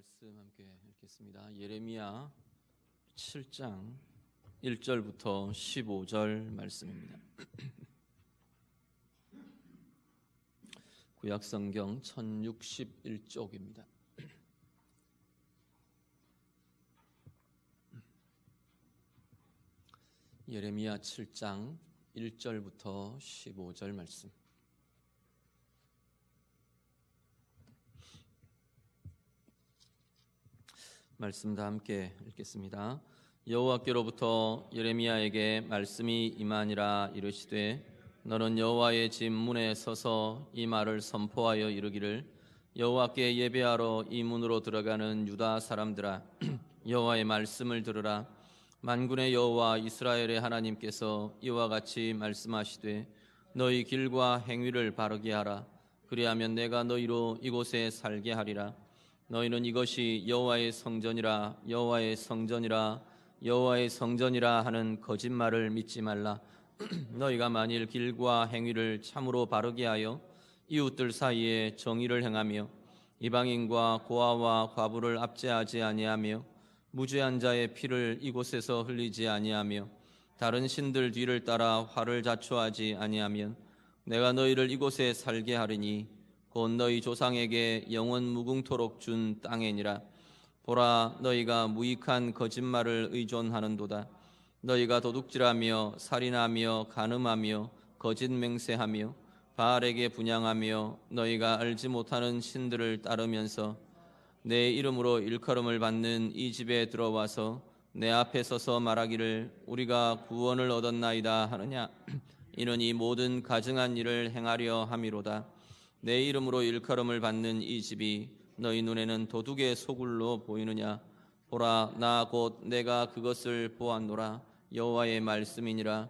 말씀 함께 읽겠습니다. 예레미야 7장 1절부터 15절 말씀입니다. 구약성경 1061쪽입니다. 예레미야 7장 1절부터 15절 말씀. 말씀 다 함께 읽겠습니다. 여호와께로부터 예레미야에게 말씀이 임하니라. 이르시되 너는 여호와의 집 문에 서서 이 말을 선포하여 이르기를 여호와께 예배하러 이 문으로 들어가는 유다 사람들아 여호와의 말씀을 들으라. 만군의 여호와 이스라엘의 하나님께서 이와 같이 말씀하시되 너희 길과 행위를 바르게 하라. 그리하면 내가 너희로 이곳에 살게 하리라. 너희는 이것이 여호와의 성전이라 여호와의 성전이라 여호와의 성전이라 하는 거짓말을 믿지 말라. 너희가 만일 길과 행위를 참으로 바르게 하여 이웃들 사이에 정의를 행하며 이방인과 고아와 과부를 압제하지 아니하며 무죄한 자의 피를 이곳에서 흘리지 아니하며 다른 신들 뒤를 따라 화를 자초하지 아니하면 내가 너희를 이곳에 살게 하리니 곧 너희 조상에게 영원 무궁토록 준 땅이니라. 보라, 너희가 무익한 거짓말을 의존하는도다. 너희가 도둑질하며 살인하며 간음하며 거짓 맹세하며 바알에게 분향하며 너희가 알지 못하는 신들을 따르면서 내 이름으로 일컬음을 받는 이 집에 들어와서 내 앞에 서서 말하기를 우리가 구원을 얻었나이다 하느냐. 이는 이 모든 가증한 일을 행하려 함이로다. 내 이름으로 일컬음을 받는 이 집이 너희 눈에는 도둑의 소굴로 보이느냐. 보라, 나 곧 내가 그것을 보았노라. 여호와의 말씀이니라.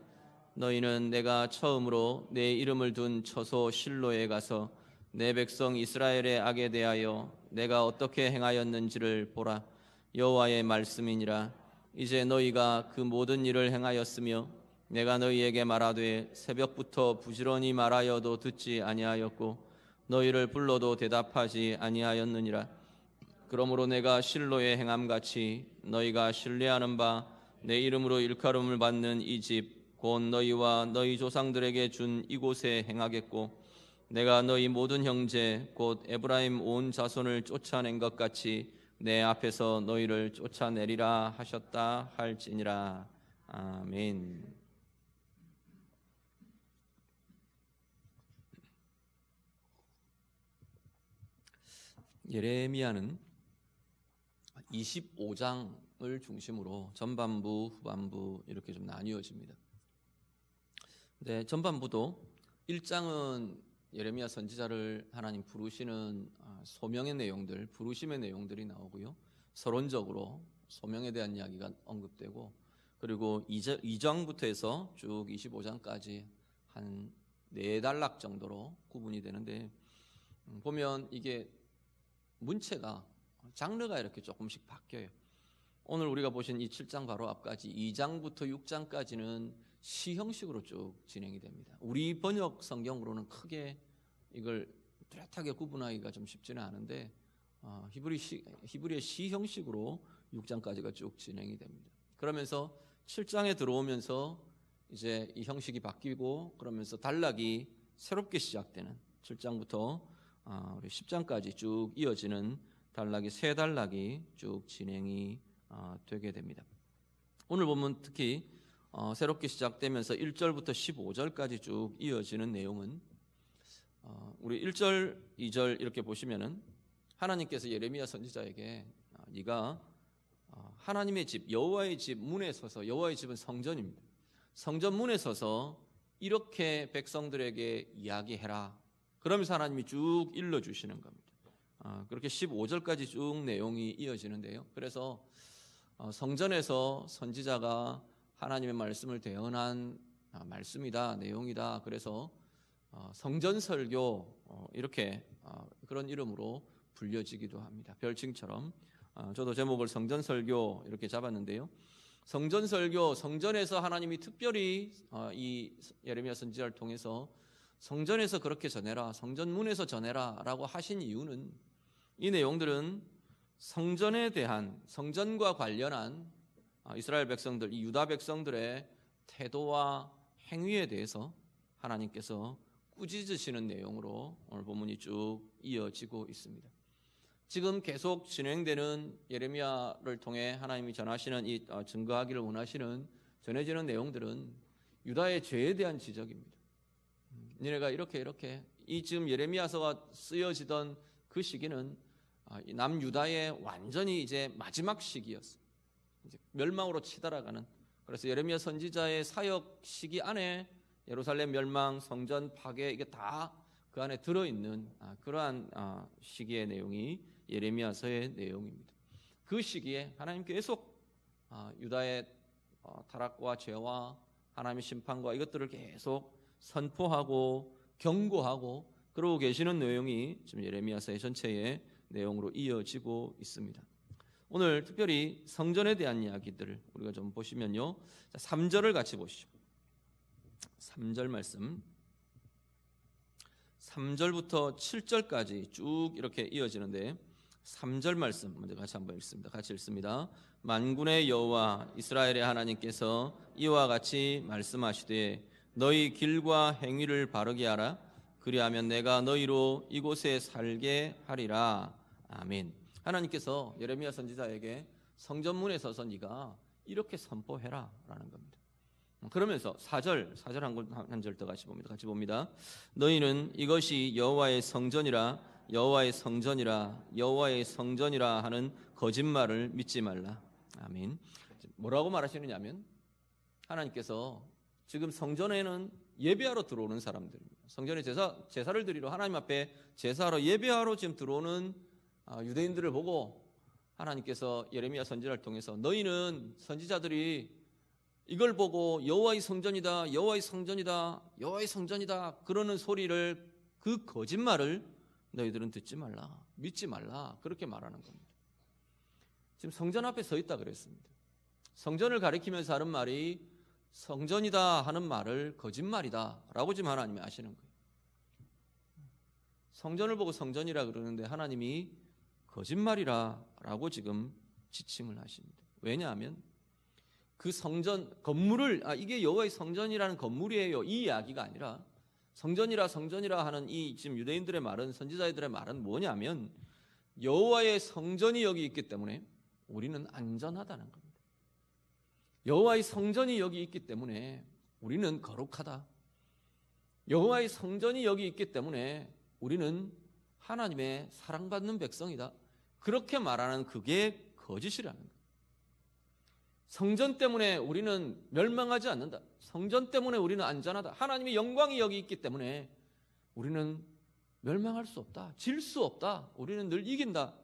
너희는 내가 처음으로 내 이름을 둔 처소 실로에 가서 내 백성 이스라엘의 악에 대하여 내가 어떻게 행하였는지를 보라. 여호와의 말씀이니라. 이제 너희가 그 모든 일을 행하였으며 내가 너희에게 말하되 새벽부터 부지런히 말하여도 듣지 아니하였고 너희를 불러도 대답하지 아니하였느니라. 그러므로 내가 실로의 행함같이 너희가 신뢰하는 바 내 이름으로 일컬음을 받는 이 집 곧 너희와 너희 조상들에게 준 이곳에 행하겠고 내가 너희 모든 형제 곧 에브라임 온 자손을 쫓아낸 것 같이 내 앞에서 너희를 쫓아내리라 하셨다 할지니라. 아멘. 예레미야는 25장을 중심으로 전반부, 후반부 이렇게 좀 나뉘어집니다. 네, 전반부도 1장은 예레미야 선지자를 하나님 부르시는 소명의 내용들, 부르심의 내용들이 나오고요. 서론적으로 소명에 대한 이야기가 언급되고 그리고 2장부터 해서 쭉 25장까지 한 4단락 정도로 구분이 되는데 보면 이게 문체가 장르가 이렇게 조금씩 바뀌어요. 오늘 우리가 보신 이 7장 바로 앞까지 2장부터 6장까지는 시 형식으로 쭉 진행이 됩니다. 우리 번역 성경으로는 크게 이걸 뚜렷하게 구분하기가 좀 쉽지는 않은데 히브리의 시 형식으로 6장까지가 쭉 진행이 됩니다. 그러면서 7장에 들어오면서 이제 이 형식이 바뀌고 그러면서 단락이 새롭게 시작되는 7장부터 우리 10장까지 쭉 이어지는 단락이 세 단락이 쭉 진행이 되게 됩니다. 오늘 보면 특히 새롭게 시작되면서 1절부터 15절까지 쭉 이어지는 내용은 우리 1절, 2절 이렇게 보시면은 하나님께서 예레미야 선지자에게 네가 하나님의 집, 여호와의 집 문에 서서, 여호와의 집은 성전입니다. 성전 문에 서서 이렇게 백성들에게 이야기해라. 그러면서 하나님이 쭉 일러주시는 겁니다. 그렇게 15절까지 쭉 내용이 이어지는데요. 그래서 성전에서 선지자가 하나님의 말씀을 대언한 말씀이다, 내용이다. 그래서 성전설교 이렇게 그런 이름으로 불려지기도 합니다. 별칭처럼 저도 제목을 성전설교 이렇게 잡았는데요. 성전설교, 성전에서 하나님이 특별히 이 예레미야 선지자를 통해서 성전에서 그렇게 전해라, 성전문에서 전해라 라고 하신 이유는 이 내용들은 성전에 대한, 성전과 관련한 이스라엘 백성들, 이 유다 백성들의 태도와 행위에 대해서 하나님께서 꾸짖으시는 내용으로 오늘 본문이 쭉 이어지고 있습니다. 지금 계속 진행되는 예레미야를 통해 하나님이 전하시는 이 증거하기를 원하시는 전해지는 내용들은 유다의 죄에 대한 지적입니다. 니네가 이렇게 이 지금 예레미야서가 쓰여지던 그 시기는 남유다의 완전히 이제 마지막 시기였어요. 이제 멸망으로 치달아가는. 그래서 예레미야 선지자의 사역 시기 안에 예루살렘 멸망, 성전 파괴 이게 다 그 안에 들어있는 그러한 시기의 내용이 예레미야서의 내용입니다. 그 시기에 하나님 계속 유다의 타락과 죄와 하나님의 심판과 이것들을 계속 선포하고 경고하고 그러고 계시는 내용이 지금 예레미야서의 전체의 내용으로 이어지고 있습니다. 오늘 특별히 성전에 대한 이야기들을 우리가 좀 보시면요. 3절을 같이 보시죠. 3절 말씀. 3절부터 7절까지 쭉 이렇게 이어지는데 3절 말씀 먼저 같이 한번 읽습니다. 같이 읽습니다. 만군의 여호와 이스라엘의 하나님께서 이와 같이 말씀하시되 너희 길과 행위를 바르게 하라. 그리하면 내가 너희로 이곳에 살게 하리라. 아멘. 하나님께서 예레미야 선지자에게 성전문에 서서 네가 이렇게 선포해라 라는 겁니다. 그러면서 4절 한 절 더 같이 봅니다. 같이 봅니다. 너희는 이것이 여호와의 성전이라 여호와의 성전이라 하는 거짓말을 믿지 말라. 아멘. 뭐라고 말하시느냐면 하나님께서 지금 성전에는 예배하러 들어오는 사람들입니다. 성전에 제사를 드리러 하나님 앞에 제사하러 예배하러 지금 들어오는 유대인들을 보고 하나님께서 예레미야 선지자를 통해서 너희는 선지자들이 이걸 보고 여호와의 성전이다 그러는 소리를 그 거짓말을 너희들은 듣지 말라 믿지 말라 그렇게 말하는 겁니다. 지금 성전 앞에 서 있다 그랬습니다. 성전을 가리키면서 하는 말이 성전이다 하는 말을 거짓말이다 라고 지금 하나님이 아시는 거예요. 성전을 보고 성전이라 그러는데 하나님이 거짓말이라 라고 지금 지칭을 하십니다. 왜냐하면 그 성전 건물을 이게 여호와의 성전이라는 건물이에요 이 이야기가 아니라 성전이라 하는 이 지금 유대인들의 말은 선지자들의 말은 뭐냐면 여호와의 성전이 여기 있기 때문에 우리는 안전하다는 겁니다. 여호와의 성전이 여기 있기 때문에 우리는 거룩하다. 여호와의 성전이 여기 있기 때문에 우리는 하나님의 사랑받는 백성이다. 그렇게 말하는 그게 거짓이라는 거예요. 성전 때문에 우리는 멸망하지 않는다. 성전 때문에 우리는 안전하다. 하나님의 영광이 여기 있기 때문에 우리는 멸망할 수 없다. 질 수 없다. 우리는 늘 이긴다.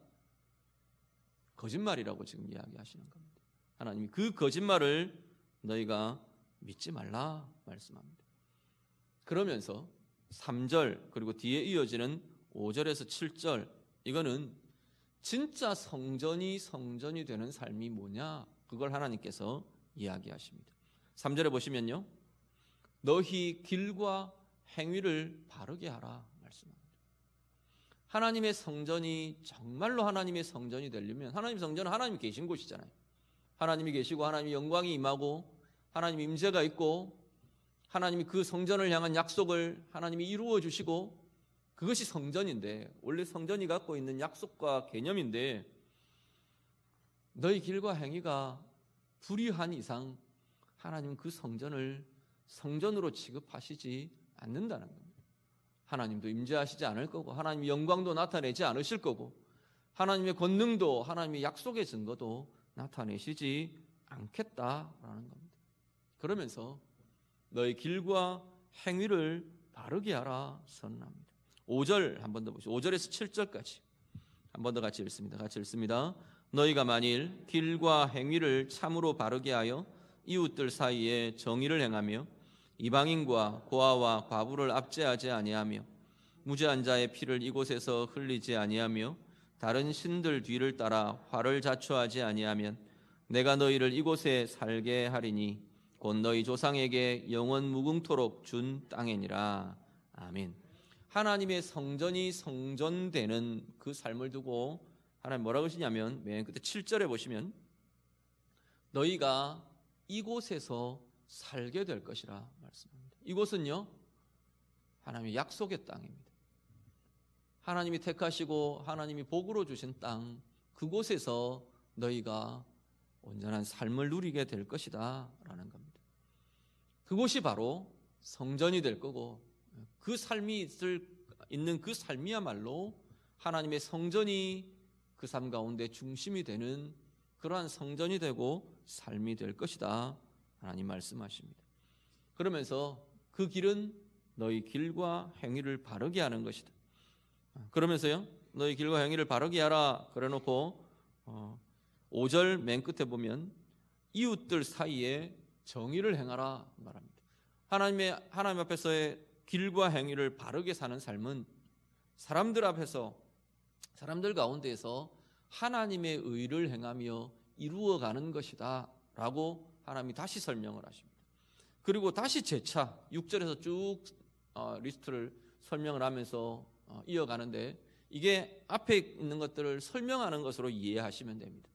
거짓말이라고 지금 이야기하시는 겁니다. 하나님이 그 거짓말을 너희가 믿지 말라 말씀합니다. 그러면서 3절 그리고 뒤에 이어지는 5절에서 7절 이거는 진짜 성전이 되는 삶이 뭐냐 그걸 하나님께서 이야기하십니다. 3절에 보시면요. 너희 길과 행위를 바르게 하라 말씀합니다. 하나님의 성전이 정말로 하나님의 성전이 되려면 하나님의 성전은 하나님이 계신 곳이잖아요. 하나님이 계시고 하나님의 영광이 임하고 하나님의 임재가 있고 하나님이 그 성전을 향한 약속을 하나님이 이루어 주시고 그것이 성전인데 원래 성전이 갖고 있는 약속과 개념인데 너희 길과 행위가 불의한 이상 하나님은 그 성전을 성전으로 취급하시지 않는다는 겁니다. 하나님도 임재하시지 않을 거고 하나님의 영광도 나타내지 않으실 거고 하나님의 권능도 하나님의 약속의 증거도 나타내시지 않겠다라는 겁니다. 그러면서 너희 길과 행위를 바르게 하라 선언합니다. 5절 한 번 더 보시죠. 5절에서 7절까지 한 번 더 같이 읽습니다. 같이 읽습니다. 너희가 만일 길과 행위를 참으로 바르게 하여 이웃들 사이에 정의를 행하며 이방인과 고아와 과부를 압제하지 아니하며 무죄한 자의 피를 이곳에서 흘리지 아니하며 다른 신들 뒤를 따라 화를 자초하지 아니하면 내가 너희를 이곳에 살게 하리니 곧 너희 조상에게 영원 무궁토록 준 땅이니라. 아멘. 하나님의 성전이 성전되는 그 삶을 두고 하나님 뭐라고 하시냐면 맨 끝에 7절에 보시면 너희가 이곳에서 살게 될 것이라 말씀합니다. 이곳은요, 하나님의 약속의 땅입니다. 하나님이 택하시고 하나님이 복으로 주신 땅, 그곳에서 너희가 온전한 삶을 누리게 될 것이다 라는 겁니다. 그곳이 바로 성전이 될 거고, 그 삶이 있는 그 삶이야말로 하나님의 성전이 그 삶 가운데 중심이 되는 그러한 성전이 되고 삶이 될 것이다 하나님 말씀하십니다. 그러면서 그 길은 너희 길과 행위를 바르게 하는 것이다. 그러면서요, 너희 길과 행위를 바르게 하라 그래놓고 5절 맨 끝에 보면 이웃들 사이에 정의를 행하라 말합니다. 하나님 앞에서의 길과 행위를 바르게 사는 삶은 사람들 앞에서, 사람들 가운데에서 하나님의 의를 행하며 이루어가는 것이다 라고 하나님이 다시 설명을 하십니다. 그리고 다시 재차 6절에서 쭉 리스트를 설명을 하면서 이어가는데, 이게 앞에 있는 것들을 설명하는 것으로 이해하시면 됩니다.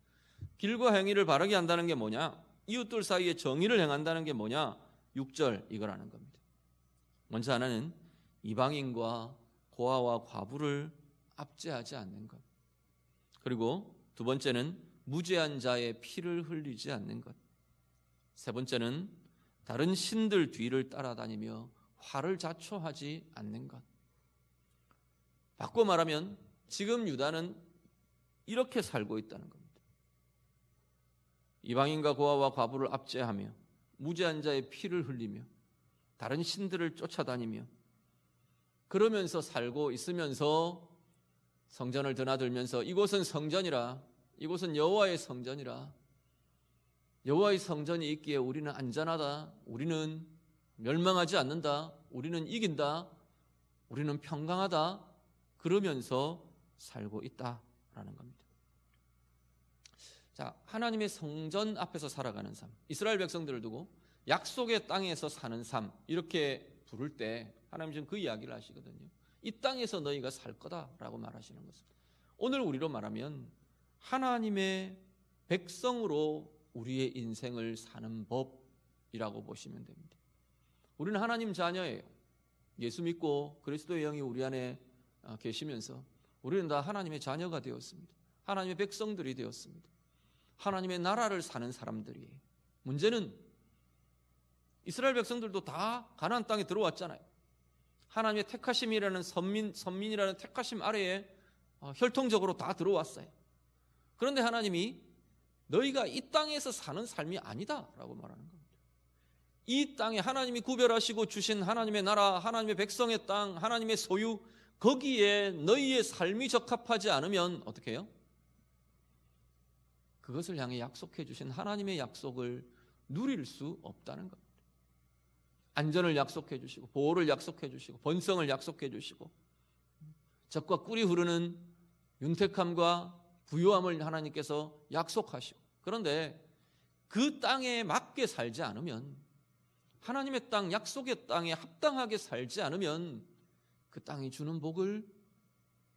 길과 행위를 바르게 한다는 게 뭐냐? 이웃들 사이에 정의를 행한다는 게 뭐냐? 6절 이거라는 겁니다. 먼저 하나는 이방인과 고아와 과부를 압제하지 않는 것. 그리고 두 번째는 무죄한 자의 피를 흘리지 않는 것. 세 번째는 다른 신들 뒤를 따라다니며 화를 자초하지 않는 것. 바꿔 말하면 지금 유다는 이렇게 살고 있다는 겁니다. 이방인과 고아와 과부를 압제하며 무죄한 자의 피를 흘리며 다른 신들을 쫓아다니며 그러면서 살고 있으면서 성전을 드나들면서 이곳은 성전이라, 이곳은 여호와의 성전이라, 여호와의 성전이 있기에 우리는 안전하다, 우리는 멸망하지 않는다, 우리는 이긴다, 우리는 평강하다, 그러면서 살고 있다라는 겁니다. 자, 하나님의 성전 앞에서 살아가는 삶, 이스라엘 백성들을 두고 약속의 땅에서 사는 삶, 이렇게 부를 때 하나님 지금 그 이야기를 하시거든요. 이 땅에서 너희가 살 거다라고 말하시는 것입니다. 오늘 우리로 말하면 하나님의 백성으로 우리의 인생을 사는 법이라고 보시면 됩니다. 우리는 하나님 자녀예요. 예수 믿고 그리스도의 영이 우리 안에 계시면서 우리는 다 하나님의 자녀가 되었습니다. 하나님의 백성들이 되었습니다. 하나님의 나라를 사는 사람들이에요. 문제는 이스라엘 백성들도 다 가나안 땅에 들어왔잖아요. 하나님의 택하심이라는 선민이라는 택하심 아래에 혈통적으로 다 들어왔어요. 그런데 하나님이 너희가 이 땅에서 사는 삶이 아니다라고 말하는 겁니다. 이 땅에 하나님이 구별하시고 주신 하나님의 나라, 하나님의 백성의 땅, 하나님의 소유, 거기에 너희의 삶이 적합하지 않으면 어떻게 해요? 그것을 향해 약속해 주신 하나님의 약속을 누릴 수 없다는 겁니다. 안전을 약속해 주시고 보호를 약속해 주시고 번성을 약속해 주시고 젖과 꿀이 흐르는 윤택함과 부요함을 하나님께서 약속하시고, 그런데 그 땅에 맞게 살지 않으면, 하나님의 땅, 약속의 땅에 합당하게 살지 않으면 그 땅이 주는 복을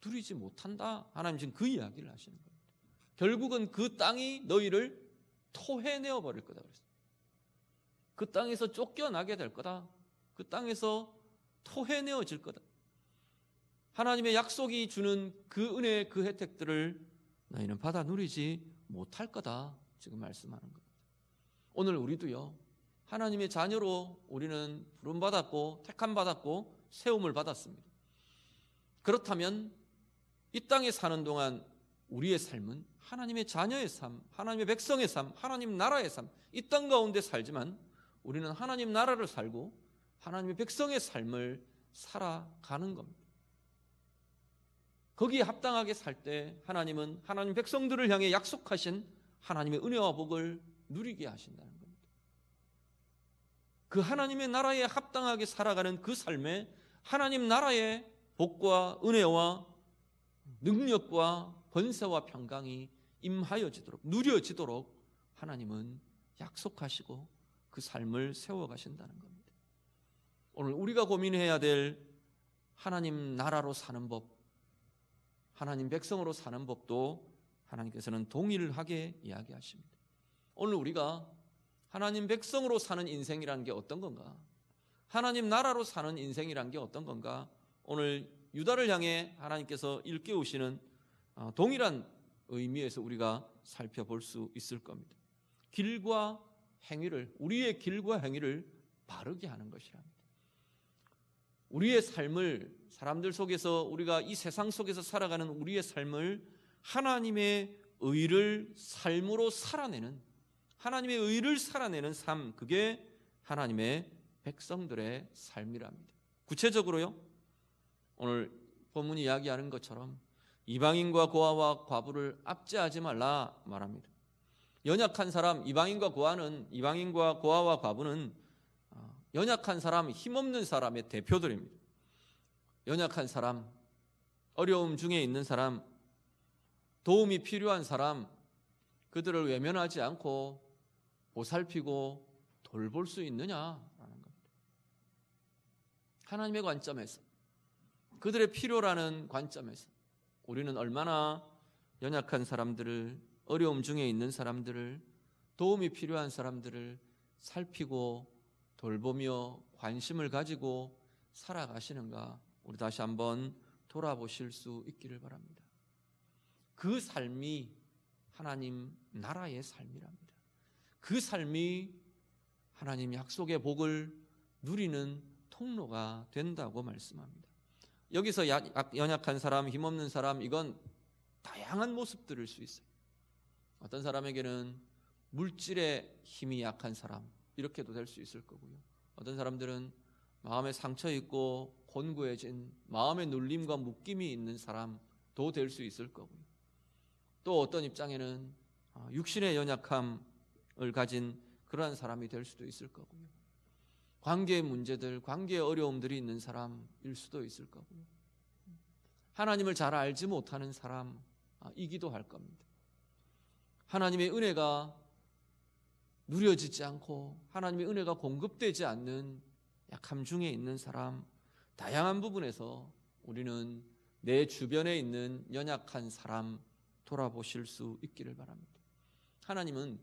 누리지 못한다. 하나님 지금 그 이야기를 하시는 겁니다. 결국은 그 땅이 너희를 토해내어 버릴 거다 그랬어요. 그 땅에서 쫓겨나게 될 거다. 그 땅에서 토해내어질 거다. 하나님의 약속이 주는 그 은혜, 그 혜택들을 너희는 받아 누리지 못할 거다. 지금 말씀하는 겁니다. 오늘 우리도요, 하나님의 자녀로 우리는 부름받았고 택함받았고 세움을 받았습니다. 그렇다면 이 땅에 사는 동안 우리의 삶은 하나님의 자녀의 삶, 하나님의 백성의 삶, 하나님 나라의 삶, 이 땅 가운데 살지만 우리는 하나님 나라를 살고 하나님의 백성의 삶을 살아가는 겁니다. 거기에 합당하게 살 때 하나님은 하나님 백성들을 향해 약속하신 하나님의 은혜와 복을 누리게 하신다는 겁니다. 그 하나님의 나라에 합당하게 살아가는 그 삶에 하나님 나라의 복과 은혜와 능력과 권세와 평강이 임하여지도록, 누려지도록 하나님은 약속하시고 그 삶을 세워가신다는 겁니다. 오늘 우리가 고민해야 될 하나님 나라로 사는 법, 하나님 백성으로 사는 법도 하나님께서는 동일하게 이야기하십니다. 오늘 우리가 하나님 백성으로 사는 인생이라는 게 어떤 건가? 하나님 나라로 사는 인생이라는 게 어떤 건가? 오늘 유다를 향해 하나님께서 일깨우시는 동일한 의미에서 우리가 살펴볼 수 있을 겁니다. 길과 행위를, 우리의 길과 행위를 바르게 하는 것이랍니다. 우리의 삶을, 사람들 속에서, 우리가 이 세상 속에서 살아가는 우리의 삶을 하나님의 의를 삶으로 살아내는, 하나님의 의를 살아내는 삶, 그게 하나님의 백성들의 삶이랍니다. 구체적으로요, 오늘 본문이 이야기하는 것처럼 이방인과 고아와 과부를 압제하지 말라 말합니다. 연약한 사람, 이방인과 고아와 과부는 연약한 사람, 힘없는 사람의 대표들입니다. 연약한 사람, 어려움 중에 있는 사람, 도움이 필요한 사람, 그들을 외면하지 않고 보살피고 돌볼 수 있느냐라는 겁니다. 하나님의 관점에서, 그들의 필요라는 관점에서 우리는 얼마나 연약한 사람들을, 어려움 중에 있는 사람들을, 도움이 필요한 사람들을 살피고 돌보며 관심을 가지고 살아가시는가, 우리 다시 한번 돌아보실 수 있기를 바랍니다. 그 삶이 하나님 나라의 삶이랍니다. 그 삶이 하나님 약속의 복을 누리는 통로가 된다고 말씀합니다. 여기서 연약한 사람, 힘없는 사람, 이건 다양한 모습들일 수 있어요. 어떤 사람에게는 물질의 힘이 약한 사람, 이렇게도 될 수 있을 거고요. 어떤 사람들은 마음에 상처 있고 곤고해진 마음의 눌림과 묶임이 있는 사람도 될 수 있을 거고요. 또 어떤 입장에는 육신의 연약함을 가진 그러한 사람이 될 수도 있을 거고요. 관계의 문제들, 관계의 어려움들이 있는 사람일 수도 있을 거고요. 하나님을 잘 알지 못하는 사람이기도 할 겁니다. 하나님의 은혜가 누려지지 않고 하나님의 은혜가 공급되지 않는 약함 중에 있는 사람, 다양한 부분에서 우리는 내 주변에 있는 연약한 사람 돌아보실 수 있기를 바랍니다. 하나님은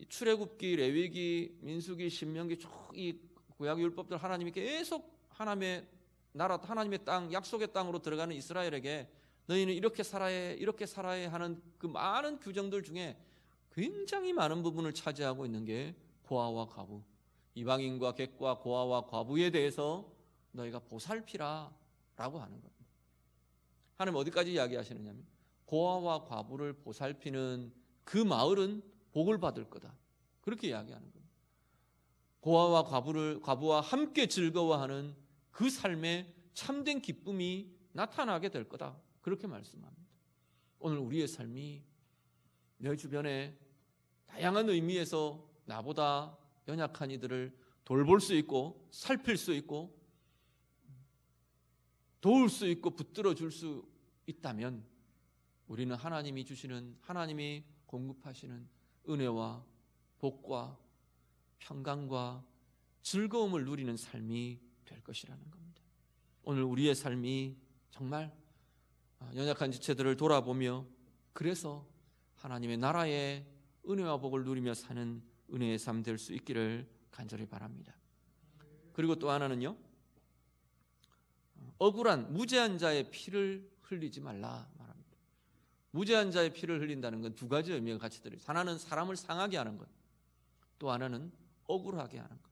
출애굽기, 레위기, 민수기, 신명기 쭉 이 구약 율법들 하나님이 계속 하나님의 나라, 하나님의 땅, 약속의 땅으로 들어가는 이스라엘에게 너희는 이렇게 살아야 하는 그 많은 규정들 중에 굉장히 많은 부분을 차지하고 있는 게 고아와 과부, 이방인과 객과 고아와 과부에 대해서 너희가 보살피라 라고 하는 겁니다. 하나님 어디까지 이야기하시느냐면 고아와 과부를 보살피는 그 마을은 복을 받을 거다, 그렇게 이야기하는 겁니다. 고아와 과부와 함께 즐거워하는 그 삶에 참된 기쁨이 나타나게 될 거다, 그렇게 말씀합니다. 오늘 우리의 삶이 내 주변에 다양한 의미에서 나보다 연약한 이들을 돌볼 수 있고 살필 수 있고 도울 수 있고 붙들어 줄 수 있다면 우리는 하나님이 주시는, 하나님이 공급하시는 은혜와 복과 평강과 즐거움을 누리는 삶이 될 것이라는 겁니다. 오늘 우리의 삶이 정말 연약한 지체들을 돌아보며 그래서 하나님의 나라의 은혜와 복을 누리며 사는 은혜의 삶 될 수 있기를 간절히 바랍니다. 그리고 또 하나는요, 억울한 무죄한 자의 피를 흘리지 말라 말합니다. 무죄한 자의 피를 흘린다는 건 두 가지 의미가 같이 들어있어요. 하나는 사람을 상하게 하는 것, 또 하나는 억울하게 하는 것.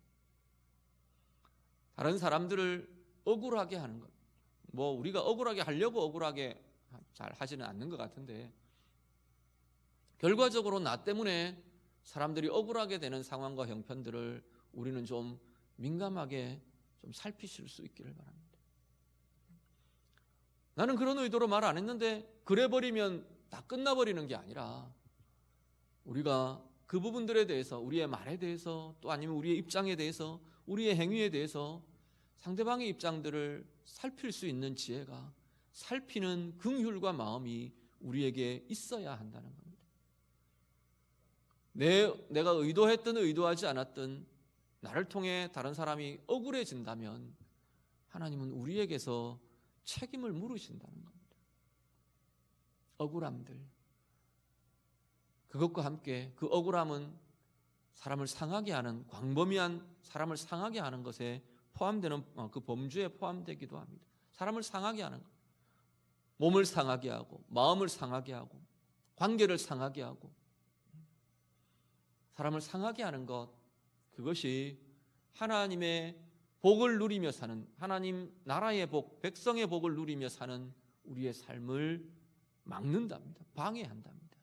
다른 사람들을 억울하게 하는 것, 뭐 우리가 억울하게 하려고 억울하게 잘 하지는 않는 것 같은데 결과적으로 나 때문에 사람들이 억울하게 되는 상황과 형편들을 우리는 좀 민감하게 좀 살피실 수 있기를 바랍니다. 나는 그런 의도로 말 안 했는데 그래버리면 다 끝나버리는 게 아니라 우리가 그 부분들에 대해서, 우리의 말에 대해서, 또 아니면 우리의 입장에 대해서, 우리의 행위에 대해서 상대방의 입장들을 살필 수 있는 지혜가, 살피는 긍휼과 마음이 우리에게 있어야 한다는 겁니다. 내가 의도했든 의도하지 않았든 나를 통해 다른 사람이 억울해진다면 하나님은 우리에게서 책임을 물으신다는 겁니다. 억울함들, 그것과 함께 그 억울함은 사람을 상하게 하는, 광범위한 사람을 상하게 하는 것에 포함되는 그 범주에 포함되기도 합니다. 사람을 상하게 하는 것, 몸을 상하게 하고 마음을 상하게 하고 관계를 상하게 하고 사람을 상하게 하는 것, 그것이 하나님의 복을 누리며 사는, 하나님 나라의 복, 백성의 복을 누리며 사는 우리의 삶을 막는답니다. 방해한답니다.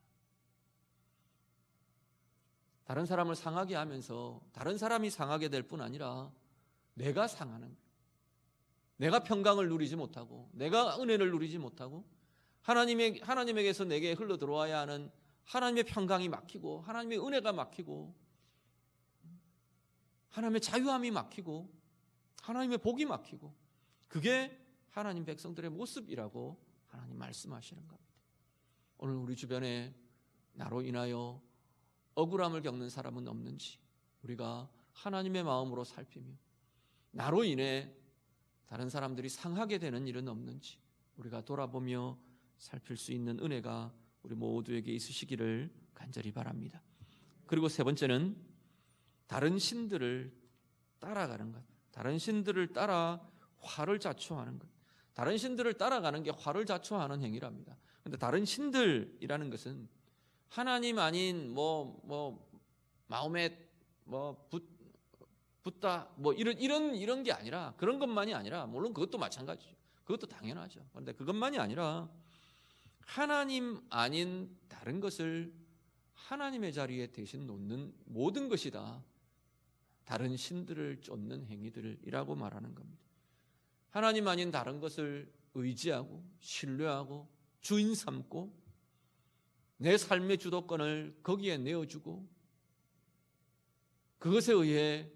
다른 사람을 상하게 하면서 다른 사람이 상하게 될 뿐 아니라 내가 상하는 거예요. 내가 평강을 누리지 못하고 내가 은혜를 누리지 못하고 하나님에게서 내게 흘러 들어와야 하는 하나님의 평강이 막히고 하나님의 은혜가 막히고 하나님의 자유함이 막히고 하나님의 복이 막히고, 그게 하나님 백성들의 모습이라고 하나님 말씀하시는 겁니다. 오늘 우리 주변에 나로 인하여 억울함을 겪는 사람은 없는지 우리가 하나님의 마음으로 살피며, 나로 인해 다른 사람들이 상하게 되는 일은 없는지 우리가 돌아보며 살필 수 있는 은혜가 우리 모두에게 있으시기를 간절히 바랍니다. 그리고 세 번째는 다른 신들을 따라가는 것. 다른 신들을 따라 화를 자초하는 것. 다른 신들을 따라가는 게 화를 자초하는 행위랍니다. 그런데 다른 신들이라는 것은 하나님 아닌 마음에 붙다 이런 게 아니라, 그런 것만이 아니라, 물론 그것도 마찬가지죠. 그것도 당연하죠. 그런데 그것만이 아니라 하나님 아닌 다른 것을 하나님의 자리에 대신 놓는 모든 것이 다 다른 신들을 쫓는 행위들이라고 말하는 겁니다. 하나님 아닌 다른 것을 의지하고 신뢰하고 주인 삼고 내 삶의 주도권을 거기에 내어주고 그것에 의해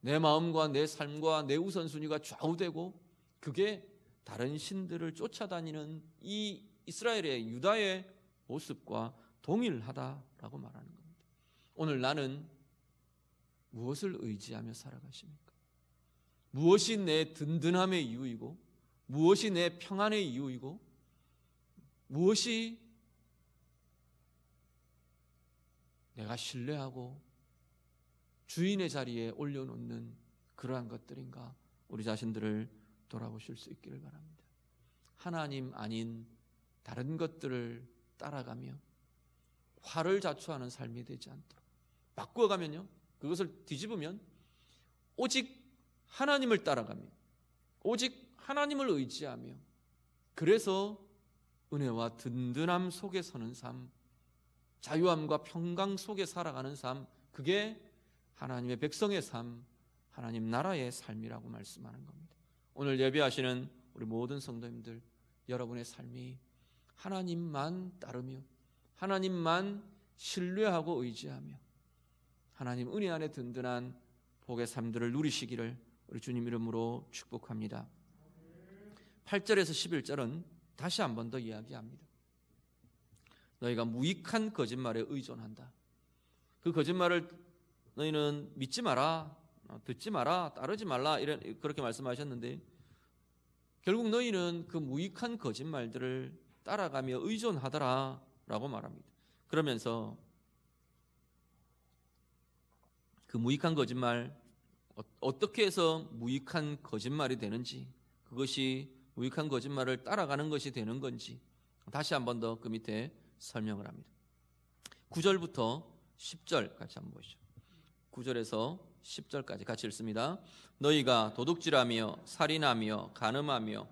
내 마음과 내 삶과 내 우선순위가 좌우되고, 그게 다른 신들을 쫓아다니는 이 이스라엘의 유다의 모습과 동일하다라고 말하는 겁니다. 오늘 나는 무엇을 의지하며 살아가십니까? 무엇이 내 든든함의 이유이고 무엇이 내 평안의 이유이고 무엇이 내가 신뢰하고 주인의 자리에 올려놓는 그러한 것들인가, 우리 자신들을 돌아보실 수 있기를 바랍니다. 하나님 아닌 다른 것들을 따라가며 화를 자초하는 삶이 되지 않도록 바꾸어가면요, 그것을 뒤집으면 오직 하나님을 따라가며 오직 하나님을 의지하며, 그래서 은혜와 든든함 속에 서는 삶, 자유함과 평강 속에 살아가는 삶, 그게 하나님의 백성의 삶, 하나님 나라의 삶이라고 말씀하는 겁니다. 오늘 예배하시는 우리 모든 성도님들, 여러분의 삶이 하나님만 따르며 하나님만 신뢰하고 의지하며 하나님 은혜 안에 든든한 복의 삶들을 누리시기를 우리 주님 이름으로 축복합니다. 8절에서 11절은 다시 한 번 더 이야기합니다. 너희가 무익한 거짓말에 의존한다. 그 거짓말을 너희는 믿지 마라, 듣지 마라, 따르지 말라, 그렇게 말씀하셨는데, 결국 너희는 그 무익한 거짓말들을 따라가며 의존하더라라고 말합니다. 그러면서 그 무익한 거짓말, 어떻게 해서 무익한 거짓말이 되는지, 그것이 무익한 거짓말을 따라가는 것이 되는 건지 다시 한 번 더 그 밑에 설명을 합니다. 9절부터 10절 같이 한번 보시죠. 9절에서 10절까지 같이 읽습니다. 너희가 도둑질하며 살인하며 간음하며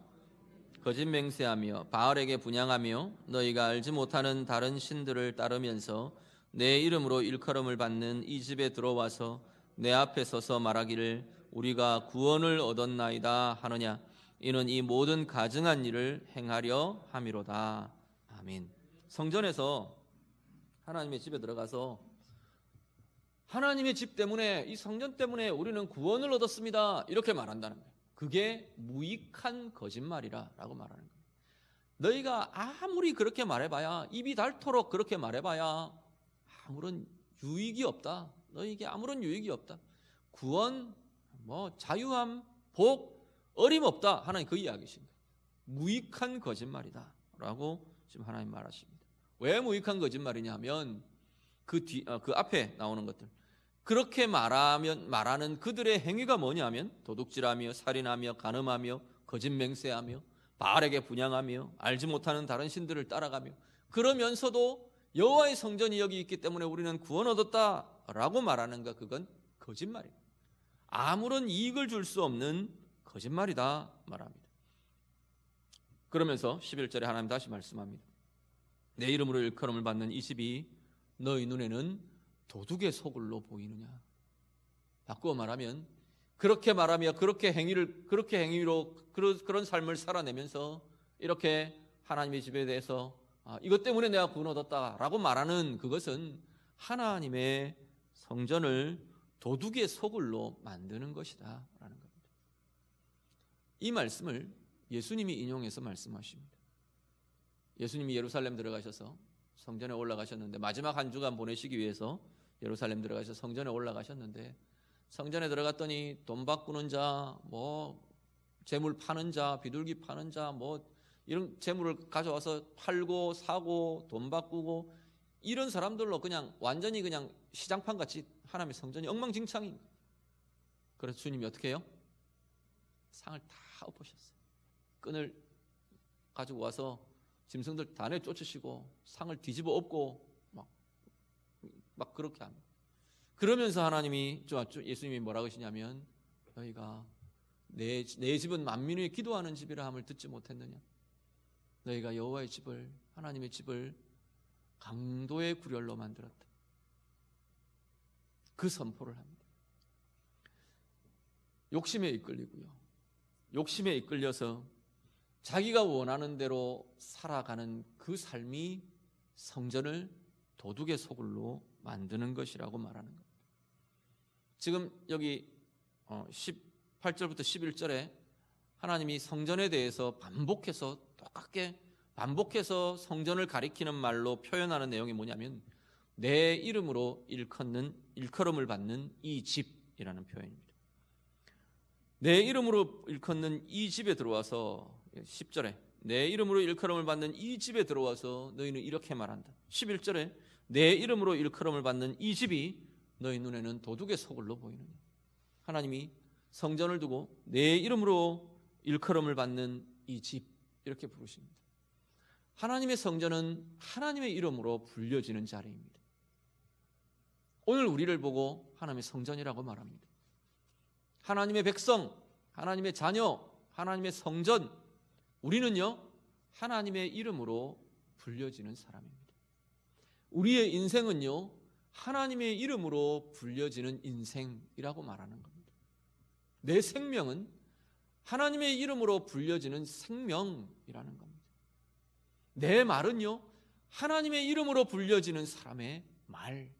거짓 맹세하며 바알에게 분향하며 너희가 알지 못하는 다른 신들을 따르면서 내 이름으로 일컬음을 받는 이 집에 들어와서 내 앞에 서서 말하기를 우리가 구원을 얻었나이다 하느냐, 이는 이 모든 가증한 일을 행하려 함이로다. 아멘. 성전에서 하나님의 집에 들어가서 하나님의 집 때문에, 이 성전 때문에 우리는 구원을 얻었습니다, 이렇게 말한다는 거예요. 그게 무익한 거짓말이라고 말하는 거예요. 너희가 아무리 그렇게 말해봐야, 입이 닳도록 그렇게 말해봐야 아무런 유익이 없다. 너희에게 아무런 유익이 없다. 구원, 자유함, 복, 어림없다 하나님 그 이야기신 거예요. 무익한 거짓말이다 라고 지금 하나님 말하십니다. 왜 무익한 거짓말이냐 하면 그 앞에 나오는 것들. 그렇게 말하는 그들의 행위가 뭐냐면 도둑질하며 살인하며 간음하며 거짓 맹세하며 바알에게 분향하며 알지 못하는 다른 신들을 따라가며 그러면서도 여호와의 성전이 여기 있기 때문에 우리는 구원 얻었다라고 말하는 것, 그건 거짓말이에요. 아무런 이익을 줄 수 없는 거짓말이다 말합니다. 그러면서 11절에 하나님 다시 말씀합니다. 내 이름으로 일컬음을 받는 이 집이 너희 눈에는 도둑의 소굴로 보이느냐. 바꾸어 말하면 그렇게 말하며 그렇게 행위로 그런 삶을 살아내면서 이렇게 하나님의 집에 대해서 이것 때문에 내가 구원 얻었다라고 말하는 그것은 하나님의 성전을 도둑의 소굴로 만드는 것이다 라는 겁니다. 이 말씀을 예수님이 인용해서 말씀하십니다. 예수님이 예루살렘 들어가셔서 성전에 올라가셨는데 마지막 한 주간 보내시기 위해서 예루살렘 들어가셔서 성전에 올라가셨는데 성전에 들어갔더니 돈 바꾸는 자, 재물 파는 자, 비둘기 파는 자, 이런 재물을 가져와서 팔고 사고 돈 바꾸고 이런 사람들로 그냥 완전히 그냥 시장판 같이 하나님의 성전이 엉망진창인 거예요. 그래서 주님이 어떻게 해요? 상을 다 엎으셨어요. 끈을 가지고 와서 짐승들 다 내쫓으시고 상을 뒤집어 엎고 막 그렇게 합니다. 그러면서 예수님이 뭐라고 하시냐면 너희가 내 집은 만민이 기도하는 집이라 함을 듣지 못했느냐. 너희가 여호와의 집을, 하나님의 집을 강도의 구렬로 만들었다. 그 선포를 합니다. 욕심에 이끌리고요. 욕심에 이끌려서 자기가 원하는 대로 살아가는 그 삶이 성전을 도둑의 소굴로 만드는 것이라고 말하는 겁니다. 지금 여기 18절부터 11절에 하나님이 성전에 대해서 반복해서 성전을 가리키는 말로 표현하는 내용이 뭐냐면 내 이름으로 일컬음을 받는 이 집이라는 표현입니다. 내 이름으로 일컫는 이 집에 들어와서 10절에 내 이름으로 일컬음을 받는 이 집에 들어와서 너희는 이렇게 말한다. 11절에 내 이름으로 일컬음을 받는 이 집이 너희 눈에는 도둑의 소굴로 보이느냐. 하나님이 성전을 두고 내 이름으로 일컬음을 받는 이 집 이렇게 부르십니다. 하나님의 성전은 하나님의 이름으로 불려지는 자리입니다. 오늘 우리를 보고 하나님의 성전이라고 말합니다. 하나님의 백성, 하나님의 자녀, 하나님의 성전, 우리는요 하나님의 이름으로 불려지는 사람입니다. 우리의 인생은요 하나님의 이름으로 불려지는 인생이라고 말하는 겁니다. 내 생명은 하나님의 이름으로 불려지는 생명이라는 겁니다. 내 말은요 하나님의 이름으로 불려지는 사람의 말,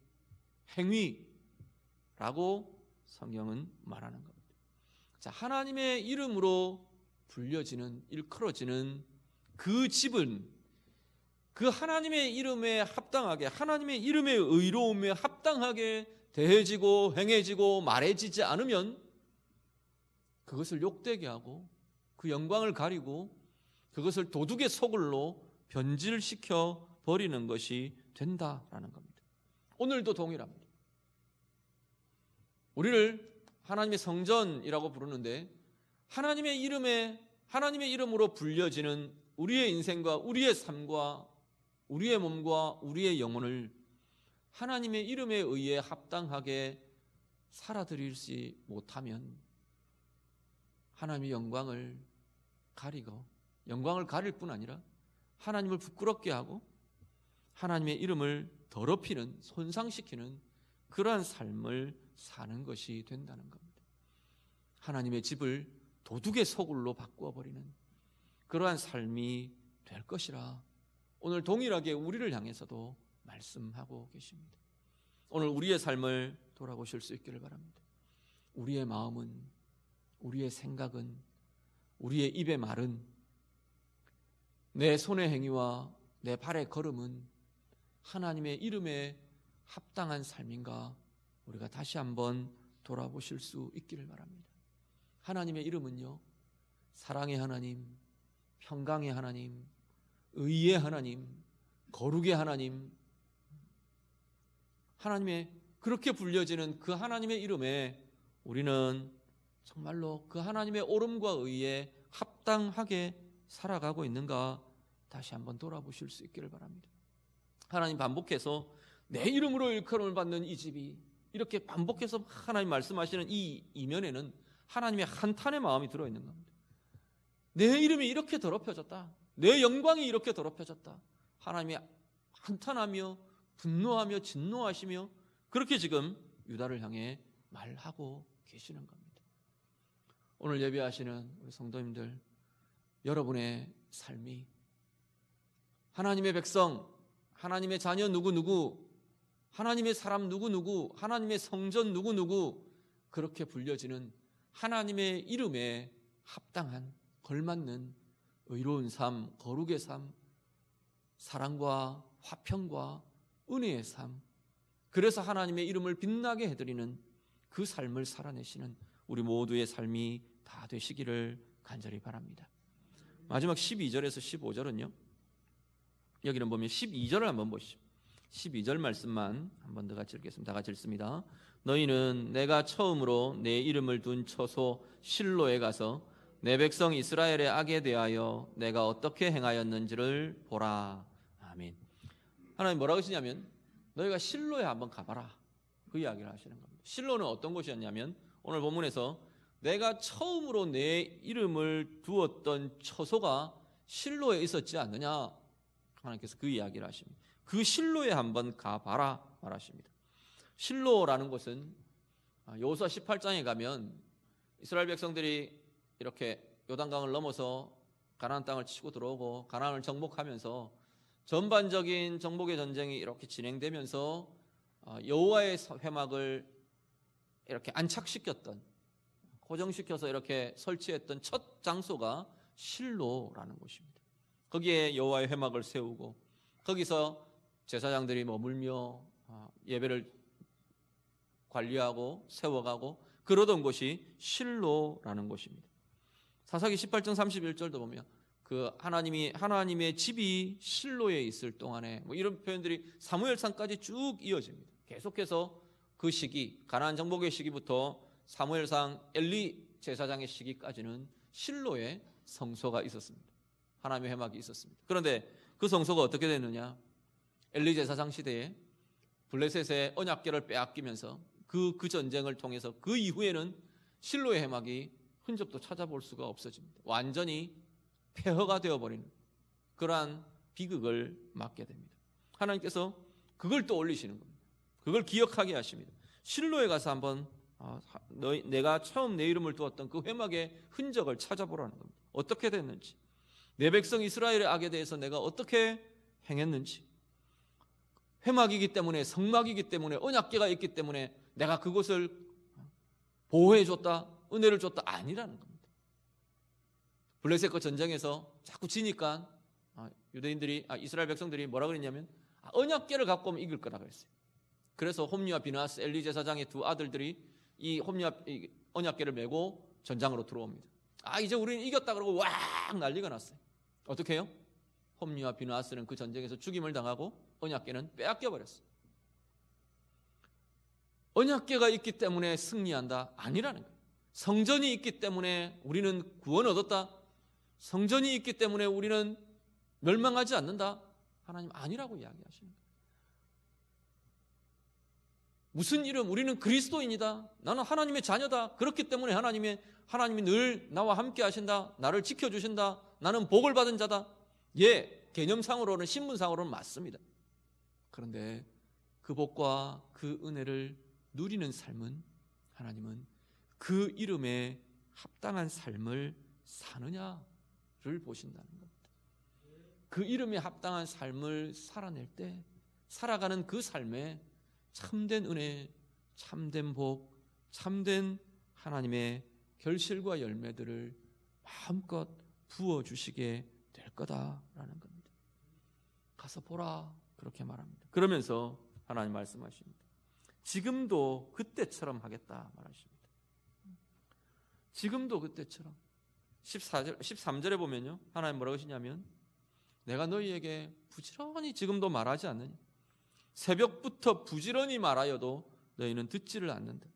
행위라고 성경은 말하는 겁니다. 자, 하나님의 이름으로 불려지는, 일컬어지는 그 집은 그 하나님의 이름에 합당하게, 하나님의 이름의 의로움에 합당하게 대해지고 행해지고 말해지지 않으면 그것을 욕되게 하고 그 영광을 가리고 그것을 도둑의 소굴로 변질시켜 버리는 것이 된다라는 겁니다. 오늘도 동일합니다. 우리를 하나님의 성전이라고 부르는데 하나님의 이름으로 불려지는 우리의 인생과 우리의 삶과 우리의 몸과 우리의 영혼을 하나님의 이름에 의해 합당하게 살아드리지 못하면 하나님의 영광을 가릴 뿐 아니라 하나님을 부끄럽게 하고 하나님의 이름을 더럽히는, 손상시키는 그러한 삶을 사는 것이 된다는 겁니다. 하나님의 집을 도둑의 소굴로 바꾸어버리는 그러한 삶이 될 것이라 오늘 동일하게 우리를 향해서도 말씀하고 계십니다. 오늘 우리의 삶을 돌아보실 수 있기를 바랍니다. 우리의 마음은, 우리의 생각은, 우리의 입의 말은, 내 손의 행위와 내 발의 걸음은 하나님의 이름에 합당한 삶인가 우리가 다시 한번 돌아보실 수 있기를 바랍니다. 하나님의 이름은요 사랑의 하나님, 평강의 하나님, 의의 하나님, 거룩의 하나님, 하나님의 그렇게 불려지는 그 하나님의 이름에 우리는 정말로 그 하나님의 오름과 의에 합당하게 살아가고 있는가 다시 한번 돌아보실 수 있기를 바랍니다. 하나님 반복해서 내 이름으로 일컬음을 받는 이 집이 이렇게 반복해서 하나님 말씀하시는 이 이면에는 하나님의 한탄의 마음이 들어있는 겁니다. 내 이름이 이렇게 더럽혀졌다. 내 영광이 이렇게 더럽혀졌다. 하나님이 한탄하며 분노하며 진노하시며 그렇게 지금 유다를 향해 말하고 계시는 겁니다. 오늘 예배하시는 우리 성도님들, 여러분의 삶이 하나님의 백성, 하나님의 자녀 누구누구, 하나님의 사람 누구누구, 하나님의 성전 누구누구 그렇게 불려지는 하나님의 이름에 합당한 걸맞는 의로운 삶, 거룩의 삶, 사랑과 화평과 은혜의 삶, 그래서 하나님의 이름을 빛나게 해드리는 그 삶을 살아내시는 우리 모두의 삶이 다 되시기를 간절히 바랍니다. 마지막 12절에서 15절은요, 여기는 보면 12절을 한번 보시죠. 12절 말씀만 한번 더 같이 읽겠습니다. 다 같이 읽습니다. 너희는 내가 처음으로 내 이름을 둔 처소 실로에 가서 내 백성 이스라엘의 악에 대하여 내가 어떻게 행하였는지를 보라. 아멘. 하나님 뭐라고 하시냐면 너희가 실로에 한번 가봐라, 그 이야기를 하시는 겁니다. 실로는 어떤 곳이었냐면 오늘 본문에서 내가 처음으로 내 이름을 두었던 처소가 실로에 있었지 않느냐, 하나님께서 그 이야기를 하십니다. 그 실로에 한번 가봐라 말하십니다. 실로라는 곳은 여호수아 18장에 가면 이스라엘 백성들이 이렇게 요단강을 넘어서 가나안 땅을 치고 들어오고 가나안을 정복하면서 전반적인 정복의 전쟁이 이렇게 진행되면서 여호와의 회막을 이렇게 안착시켰던, 고정시켜서 이렇게 설치했던 첫 장소가 실로라는 곳입니다. 거기에 여호와의 회막을 세우고 거기서 제사장들이 머물며 예배를 관리하고 세워가고 그러던 곳이 실로라는 곳입니다. 사사기 18장 31절도 보면 그 하나님의 집이 실로에 있을 동안에 뭐 이런 표현들이 사무엘상까지 쭉 이어집니다. 계속해서 그 시기, 가나안 정복의 시기부터 사무엘상 엘리 제사장의 시기까지는 실로에 성소가 있었습니다. 하나님의 회막이 있었습니다. 그런데 그 성소가 어떻게 됐느냐? 엘리 제사장 시대에 블레셋의 언약궤를 빼앗기면서 그 전쟁을 통해서 그 이후에는 실로의 회막이 흔적도 찾아볼 수가 없어집니다. 완전히 폐허가 되어버리는 그러한 비극을 맞게 됩니다. 하나님께서 그걸 또 올리시는 겁니다. 그걸 기억하게 하십니다. 실로에 가서 한번 내가 처음 내 이름을 두었던 그 회막의 흔적을 찾아보라는 겁니다. 어떻게 됐는지, 내 백성 이스라엘의 악에 대해서 내가 어떻게 행했는지, 회막이기 때문에, 성막이기 때문에, 언약궤가 있기 때문에 내가 그곳을 보호해줬다, 은혜를 줬다, 아니라는 겁니다. 블레셋과 전쟁에서 자꾸 지니까 이스라엘 백성들이 뭐라 그랬냐면 언약궤를 갖고 오면 이길 거라 그랬어요. 그래서 홈리와 비나스 엘리 제사장의 두 아들들이 이 언약궤를 메고 전장으로 들어옵니다. 이제 우리는 이겼다 그러고 왁 난리가 났어요. 어떻게 해요? 홈리와 비나스는 그 전쟁에서 죽임을 당하고 언약궤는 빼앗겨 버렸어요. 언약궤가 있기 때문에 승리한다? 아니라는 거예요. 성전이 있기 때문에 우리는 구원 얻었다? 성전이 있기 때문에 우리는 멸망하지 않는다? 하나님 아니라고 이야기하시는 거예요. 무슨 이름? 우리는 그리스도인이다. 나는 하나님의 자녀다. 그렇기 때문에 하나님이 늘 나와 함께 하신다. 나를 지켜주신다. 나는 복을 받은 자다. 예, 개념상으로는 신분상으로는 맞습니다. 그런데 그 복과 그 은혜를 누리는 삶은 하나님은 그 이름에 합당한 삶을 사느냐를 보신다는 겁니다. 그 이름에 합당한 삶을 살아낼 때 살아가는 그 삶에 참된 은혜, 참된 복, 참된 하나님의 결실과 열매들을 마음껏 부어주시게 될 거다라는 겁니다. 가서 보라, 그렇게 말합니다. 그러면서 하나님 말씀하십니다. 지금도 그때처럼 하겠다 말하십니다. 지금도 그때처럼. 13절에 보면요, 하나님 뭐라고 하시냐면 내가 너희에게 부지런히 지금도 말하지 않느냐, 새벽부터 부지런히 말하여도 너희는 듣지를 않는다.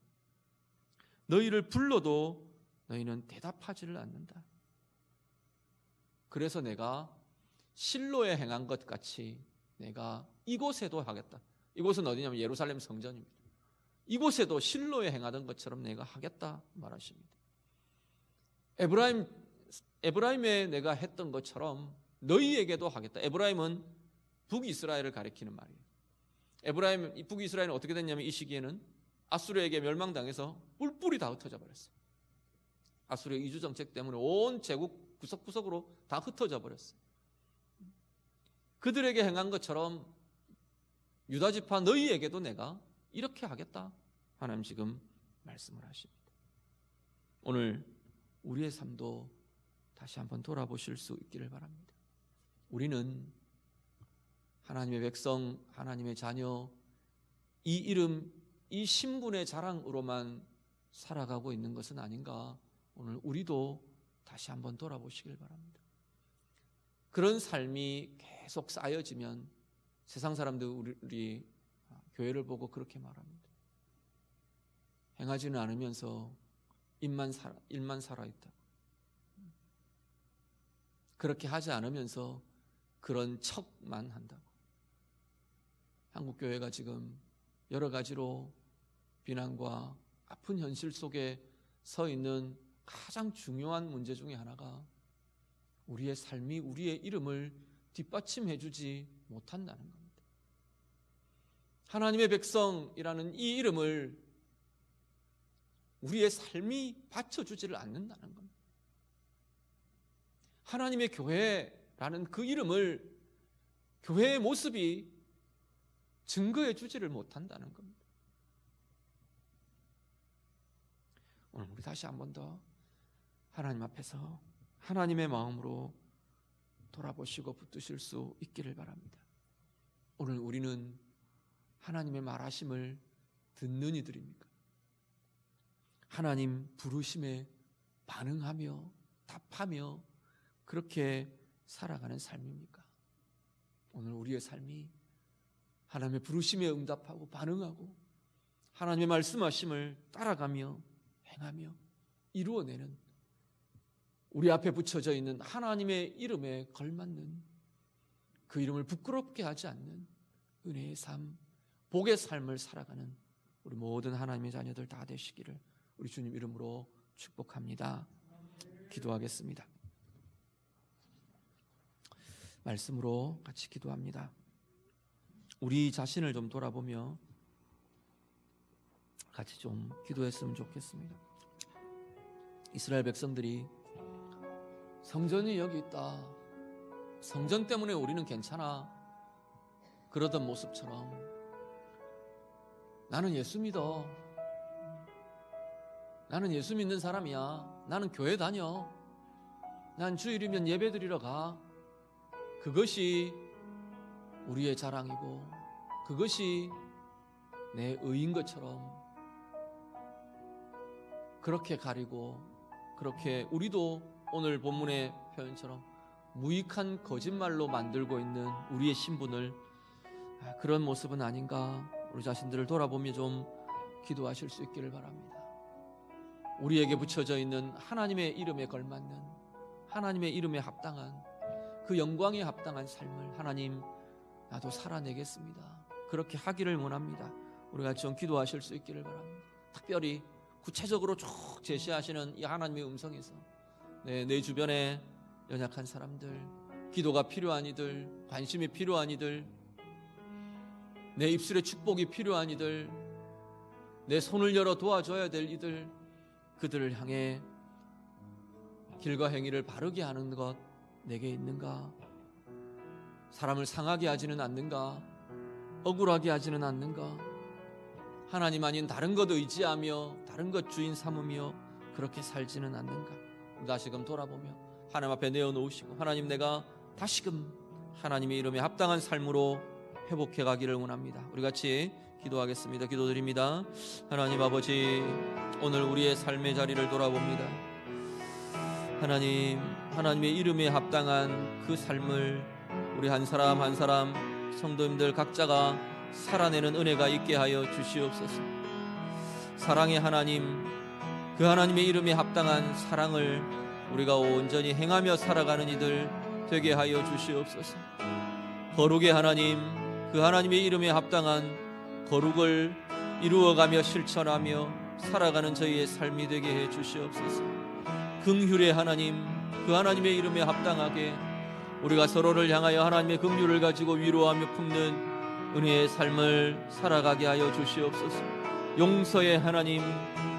너희를 불러도 너희는 대답하지를 않는다. 그래서 내가 실로에 행한 것 같이 내가 이곳에도 하겠다. 이곳은 어디냐면 예루살렘 성전입니다. 이곳에도 실로에 행하던 것처럼 내가 하겠다 말하십니다. 에브라임에 내가 했던 것처럼 너희에게도 하겠다. 에브라임은 북이스라엘을 가리키는 말이에요. 북이스라엘은 어떻게 됐냐면 이 시기에는 아수르에게 멸망당해서 뿔뿔이 다 흩어져 버렸어요. 아수르의 이주 정책 때문에 온 제국 구석구석으로 다 흩어져 버렸어요. 그들에게 행한 것처럼 유다 지파 너희에게도 내가 이렇게 하겠다. 하나님 지금 말씀을 하십니다. 오늘 우리의 삶도 다시 한번 돌아보실 수 있기를 바랍니다. 우리는 하나님의 백성, 하나님의 자녀, 이 이름, 이 신분의 자랑으로만 살아가고 있는 것은 아닌가. 오늘 우리도 다시 한번 돌아보시길 바랍니다. 그런 삶이 계속 쌓여지면 세상 사람들 우리 교회를 보고 그렇게 말합니다. 행하지는 않으면서 일만 살아있다. 그렇게 하지 않으면서 그런 척만 한다고. 한국교회가 지금 여러 가지로 비난과 아픈 현실 속에 서 있는 가장 중요한 문제 중에 하나가 우리의 삶이 우리의 이름을 뒷받침해 주지 못한다는 겁니다. 하나님의 백성이라는 이 이름을 우리의 삶이 받쳐주지를 않는다는 겁니다. 하나님의 교회라는 그 이름을 교회의 모습이 증거해 주지를 못한다는 겁니다. 오늘 우리 다시 한 번 더 하나님 앞에서 하나님의 마음으로 돌아보시고 붙드실 수 있기를 바랍니다. 오늘 우리는 하나님의 말하심을 듣는 이들입니까? 하나님 부르심에 반응하며 답하며 그렇게 살아가는 삶입니까? 오늘 우리의 삶이 하나님의 부르심에 응답하고 반응하고 하나님의 말씀하심을 따라가며 행하며 이루어내는 우리 앞에 붙여져 있는 하나님의 이름에 걸맞는 그 이름을 부끄럽게 하지 않는 은혜의 삶, 복의 삶을 살아가는 우리 모든 하나님의 자녀들 다 되시기를 우리 주님 이름으로 축복합니다. 기도하겠습니다. 말씀으로 같이 기도합니다. 우리 자신을 좀 돌아보며 같이 좀 기도했으면 좋겠습니다. 이스라엘 백성들이 성전이 여기 있다. 성전 때문에 우리는 괜찮아. 그러던 모습처럼 나는 예수 믿어. 나는 예수 믿는 사람이야. 나는 교회 다녀. 난 주일이면 예배 드리러 가. 그것이 우리의 자랑이고 그것이 내 의인 것처럼 그렇게 가리고 그렇게 우리도 오늘 본문의 표현처럼 무익한 거짓말로 만들고 있는 우리의 신분을 그런 모습은 아닌가. 우리 자신들을 돌아보며 좀 기도하실 수 있기를 바랍니다. 우리에게 붙여져 있는 하나님의 이름에 걸맞는 하나님의 이름에 합당한 그 영광에 합당한 삶을 하나님 나도 살아내겠습니다. 그렇게 하기를 원합니다. 우리가 좀 기도하실 수 있기를 바랍니다. 특별히 구체적으로 쭉 제시하시는 이 하나님의 음성에서 내 주변에 연약한 사람들, 기도가 필요한 이들, 관심이 필요한 이들, 내 입술에 축복이 필요한 이들, 내 손을 열어 도와줘야 될 이들, 그들을 향해 길과 행위를 바르게 하는 것 내게 있는가? 사람을 상하게 하지는 않는가? 억울하게 하지는 않는가? 하나님 아닌 다른 것 의지하며 다른 것 주인 삼으며 그렇게 살지는 않는가? 다시금 돌아보며 하나님 앞에 내어놓으시고 하나님 내가 다시금 하나님의 이름에 합당한 삶으로 회복해 가기를 원합니다. 우리 같이 기도하겠습니다. 기도드립니다. 하나님 아버지, 오늘 우리의 삶의 자리를 돌아봅니다. 하나님, 하나님의 이름에 합당한 그 삶을 우리 한 사람 한 사람 성도님들 각자가 살아내는 은혜가 있게 하여 주시옵소서. 사랑의 하나님, 그 하나님의 이름에 합당한 사랑을 우리가 온전히 행하며 살아가는 이들 되게 하여 주시옵소서. 거룩의 하나님, 그 하나님의 이름에 합당한 거룩을 이루어가며 실천하며 살아가는 저희의 삶이 되게 해 주시옵소서. 긍휼의 하나님, 그 하나님의 이름에 합당하게 우리가 서로를 향하여 하나님의 긍휼을 가지고 위로하며 품는 은혜의 삶을 살아가게 하여 주시옵소서. 용서의 하나님,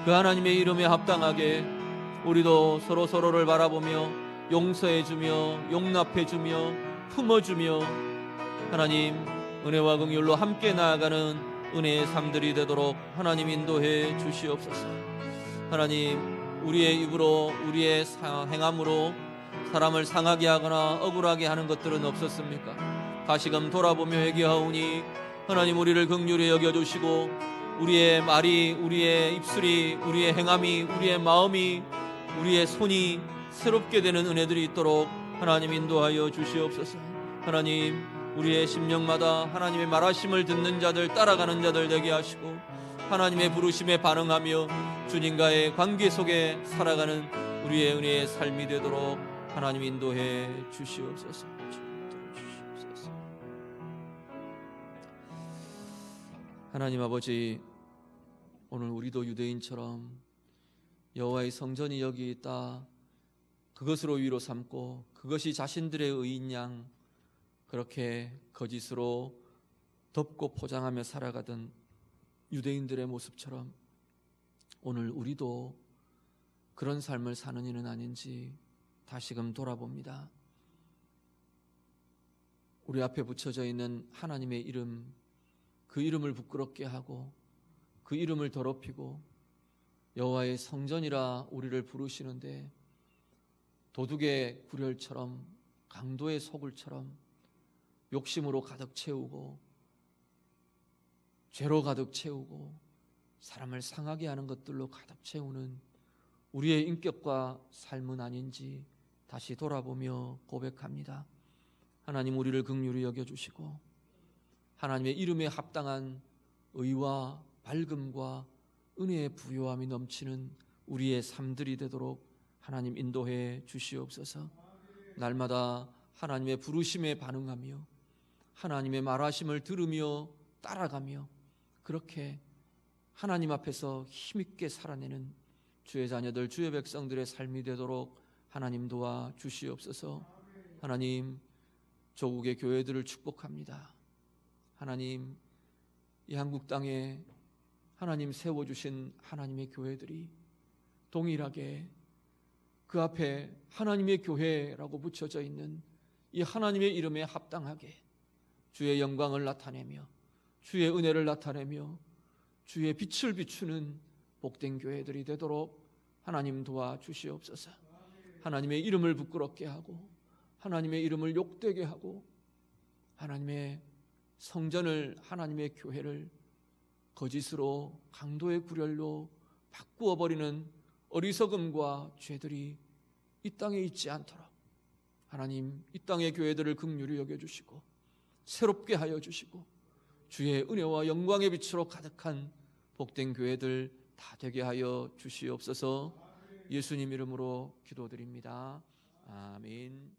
그 하나님의 이름에 합당하게 우리도 서로를 바라보며 용서해주며 용납해주며 품어주며 하나님 은혜와 긍휼로 함께 나아가는 은혜의 삶들이 되도록 하나님 인도해 주시옵소서. 하나님, 우리의 입으로 우리의 행함으로 사람을 상하게 하거나 억울하게 하는 것들은 없었습니까? 다시금 돌아보며 회개하오니 하나님 우리를 긍휼히 여겨주시고 우리의 말이, 우리의 입술이, 우리의 행함이, 우리의 마음이, 우리의 손이 새롭게 되는 은혜들이 있도록 하나님 인도하여 주시옵소서. 하나님, 우리의 심령마다 하나님의 말하심을 듣는 자들, 따라가는 자들 되게 하시고 하나님의 부르심에 반응하며 주님과의 관계 속에 살아가는 우리의 은혜의 삶이 되도록 하나님 인도해 주시옵소서. 하나님 아버지, 오늘 우리도 유대인처럼 여호와의 성전이 여기 있다, 그것으로 위로 삼고 그것이 자신들의 의인 양 그렇게 거짓으로 덮고 포장하며 살아가던 유대인들의 모습처럼 오늘 우리도 그런 삶을 사는 이는 아닌지 다시금 돌아봅니다. 우리 앞에 붙여져 있는 하나님의 이름, 그 이름을 부끄럽게 하고 그 이름을 더럽히고 여호와의 성전이라 우리를 부르시는데 도둑의 구렬처럼, 강도의 소굴처럼 욕심으로 가득 채우고 죄로 가득 채우고 사람을 상하게 하는 것들로 가득 채우는 우리의 인격과 삶은 아닌지 다시 돌아보며 고백합니다. 하나님, 우리를 긍휼히 여겨주시고 하나님의 이름에 합당한 의와 밝음과 은혜의 부요함이 넘치는 우리의 삶들이 되도록 하나님 인도해 주시옵소서. 날마다 하나님의 부르심에 반응하며 하나님의 말하심을 들으며 따라가며 그렇게 하나님 앞에서 힘있게 살아내는 주의 자녀들, 주의 백성들의 삶이 되도록 하나님 도와 주시옵소서. 하나님, 조국의 교회들을 축복합니다. 하나님, 이 한국 땅에 하나님 세워주신 하나님의 교회들이 동일하게 그 앞에 하나님의 교회라고 붙여져 있는 이 하나님의 이름에 합당하게 주의 영광을 나타내며 주의 은혜를 나타내며 주의 빛을 비추는 복된 교회들이 되도록 하나님 도와주시옵소서. 하나님의 이름을 부끄럽게 하고 하나님의 이름을 욕되게 하고 하나님의 성전을, 하나님의 교회를 거짓으로, 강도의 구렬로 바꾸어 버리는 어리석음과 죄들이 이 땅에 있지 않도록 하나님, 이 땅의 교회들을 긍휼히 여겨주시고 새롭게 하여 주시고 주의 은혜와 영광의 빛으로 가득한 복된 교회들 다 되게 하여 주시옵소서. 예수님 이름으로 기도드립니다. 아멘.